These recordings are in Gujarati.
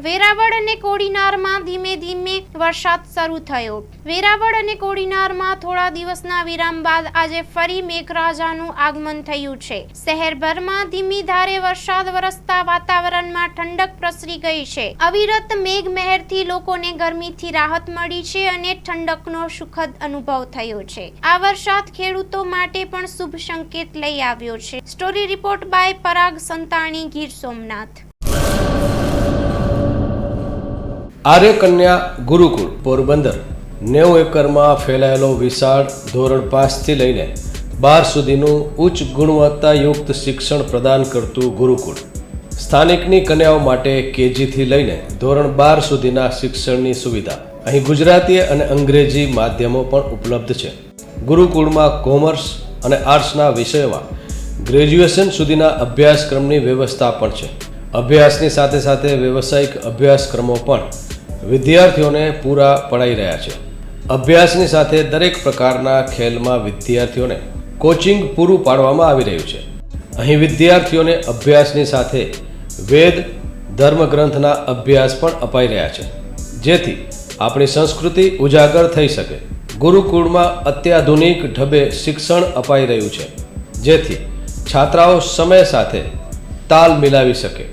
વેરાવળ અને કોડીનારમાં ધીમે ધીમે વરસાદ શરૂ થયો. વેરાવળ અને કોડીનારમાં થોડા દિવસના વિરામ બાદ આજે ફરી મેઘરાજાનું આગમન થયું છે. શહેરભરમાં ધીમી ધારે વરસાદ વરસતા વાતાવરણમાં ઠંડક પ્રસરી ગઈ છે. અવિરત મેઘમહેરથી લોકોને ગરમીથી રાહત મળી છે અને ઠંડકનો સુખદ અનુભવ થયો છે. આ વરસાદ ખેડૂતો માટે પણ શુભ સંકેત લઈ આવ્યો છે. સ્ટોરી રિપોર્ટ બાય પરાગ સંતાણી, ગીર સોમનાથ. આર્ય કન્યા ગુરુકુળ પોરબંદર 90 એકરમાં ફેલાયેલો વિશાળ ધોરણ 5 થી લઈને 12 સુધીનું ઉચ્ચ ગુણવત્તાયુક્ત શિક્ષણ પ્રદાન કરતું ગુરુકુળ. સ્થાનિકની કન્યાઓ માટે કેજી થી લઈને ધોરણ 12 સુધીના શિક્ષણની સુવિધા. અહીં ગુજરાતી અને અંગ્રેજી માધ્યમો પણ ઉપલબ્ધ છે. ગુરુકુળમાં કોમર્સ અને આર્ટ્સના વિષયોમાં ગ્રેજ્યુએશન સુધીના અભ્યાસક્રમની વ્યવસ્થા પણ છે. અભ્યાસની સાથે સાથે વ્યવસાયિક અભ્યાસક્રમો પણ વિદ્યાર્થીઓને પૂરા પડાઈ રહ્યા છે. અભ્યાસની સાથે દરેક પ્રકારના ખેલમાં વિદ્યાર્થીઓને કોચિંગ પૂરું પાડવામાં આવી રહ્યું છે. અહીં વિદ્યાર્થીઓને અભ્યાસની સાથે વેદ ધર્મગ્રંથના અભ્યાસ પણ અપાઈ રહ્યા છે, જેથી આપણી સંસ્કૃતિ ઉજાગર થઈ શકે. ગુરુકુળમાં અત્યાધુનિક ઢબે શિક્ષણ અપાઈ રહ્યું છે, જેથી છાત્રાઓ સમય સાથે તાલ મિલાવી શકે.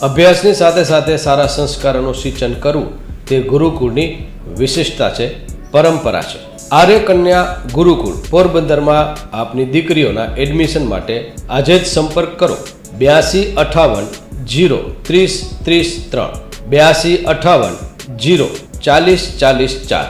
અભ્યાસની સાથે સાથે સારા સંસ્કારોનું સિંચન કરવું તે ગુરુકુળની વિશિષ્ટતા છે, પરંપરા છે. આર્ય કન્યા ગુરુકુળ પોરબંદરમાં આપની દીકરીઓના એડમિશન માટે આજે જ સંપર્ક કરો 8258 0 30 30 3 8258 0 40 40 4.